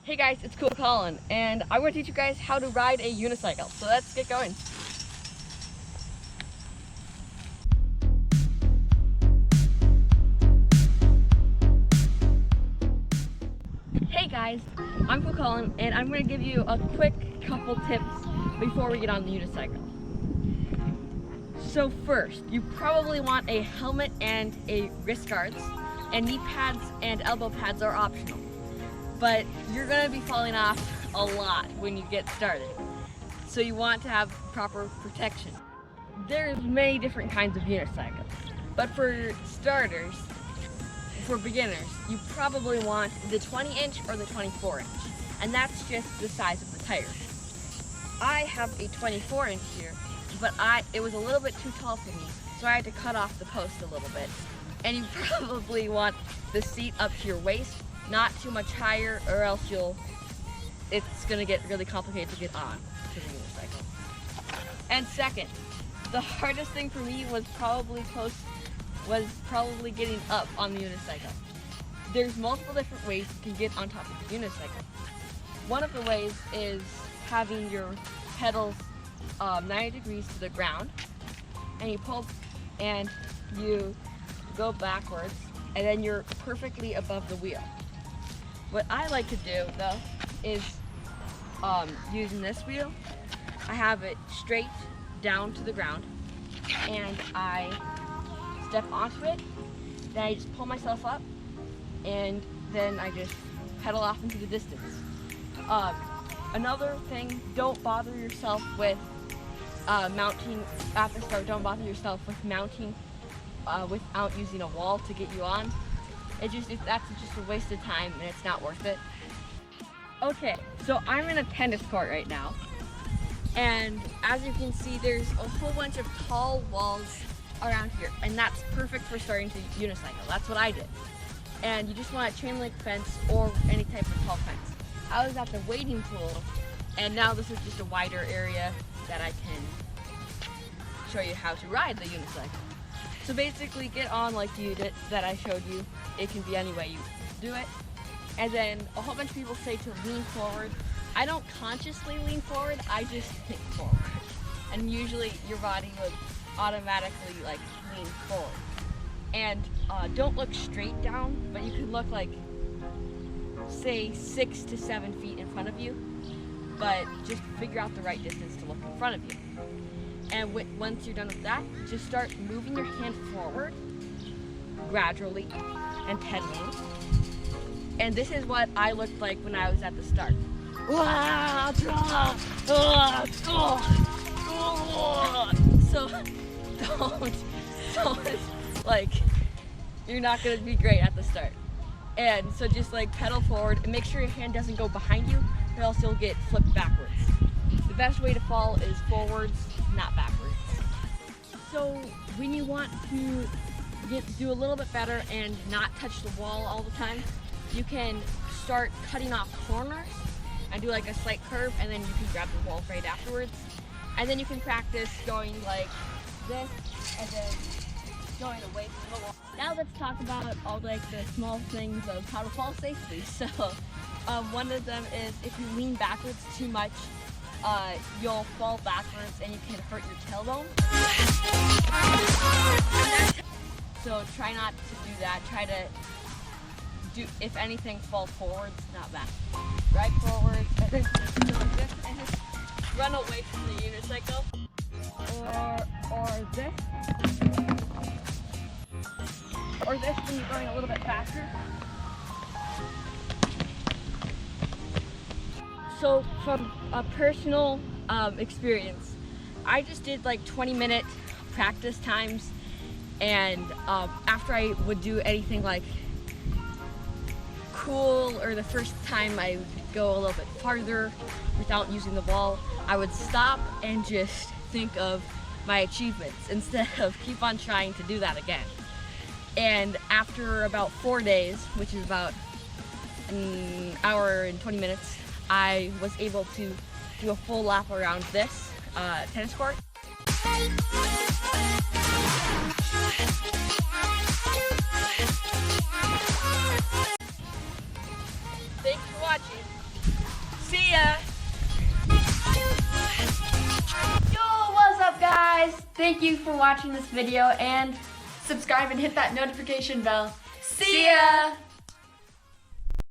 Hey guys, it's Collin, and I want to teach you guys how to ride a unicycle. So let's get going. Hey guys, I'm Collin, and I'm going to give you a quick couple tips before we get on the unicycle. So first, you probably want a helmet and a wrist guards, and knee pads and elbow pads are optional. But you're going to be falling off a lot when you get started. So you want to have proper protection. There's many different kinds of unicycles, but for starters, for beginners, you probably want the 20-inch or the 24-inch, and that's just the size of the tire. I have a 24-inch here, but it was a little bit too tall for me, so I had to cut off the post a little bit. And you probably want the seat up to your waist, not too much higher, or else it's gonna get really complicated to get on to the unicycle. And second, the hardest thing for me was probably getting up on the unicycle. There's multiple different ways you can get on top of the unicycle. One of the ways is having your pedals 90 degrees to the ground, and you pull and you go backwards, and then you're perfectly above the wheel. What I like to do though is using this wheel, I have it straight down to the ground, and I step onto it, then I just pull myself up, and then I just pedal off into the distance. Another thing, don't bother yourself with mounting at the start. Don't bother yourself with mounting without using a wall to get you on. That's just a waste of time, and it's not worth it. Okay, so I'm in a tennis court right now, and as you can see, there's a whole bunch of tall walls around here, and that's perfect for starting to unicycle. That's what I did. And you just want a chain link fence or any type of tall fence. I was at the wading pool, and now this is just a wider area that I can show you how to ride the unicycle. So basically, get on like you did that I showed you. It can be any way you do it. And then a whole bunch of people say to lean forward. I don't consciously lean forward, I just think forward. And usually your body would automatically like lean forward. And don't look straight down, but you can look like, say, 6 to 7 feet in front of you. But just figure out the right distance to look in front of you. And once you're done with that, just start moving your hand forward gradually and pedaling. And this is what I looked like when I was at the start. So don't like, you're not gonna be great at the start. And so just like pedal forward and make sure your hand doesn't go behind you, or else you'll get flipped backwards. The best way to fall is forwards, not backwards. So when you want to do a little bit better and not touch the wall all the time, you can start cutting off corners and do like a slight curve, and then you can grab the wall right afterwards. And then you can practice going like this and then going away from the wall. Now let's talk about all like the small things of how to fall safely. So one of them is if you lean backwards too much, you'll fall backwards and you can hurt your tailbone. So try not to do that. Try to do, if anything, fall forwards, not back. Right forward, and then do like this, and just run away from the unicycle. Or this. Or this when you're going a little bit faster. So from a personal experience, I just did like 20-minute practice times, and after I would do anything like cool, or the first time I would go a little bit farther without using the wall, I would stop and just think of my achievements instead of keep on trying to do that again. And after about 4 days, which is about an hour and 20 minutes, I was able to do a full lap around this tennis court. Thanks for watching. Thank you for watching this video, and subscribe and hit that notification bell. See ya!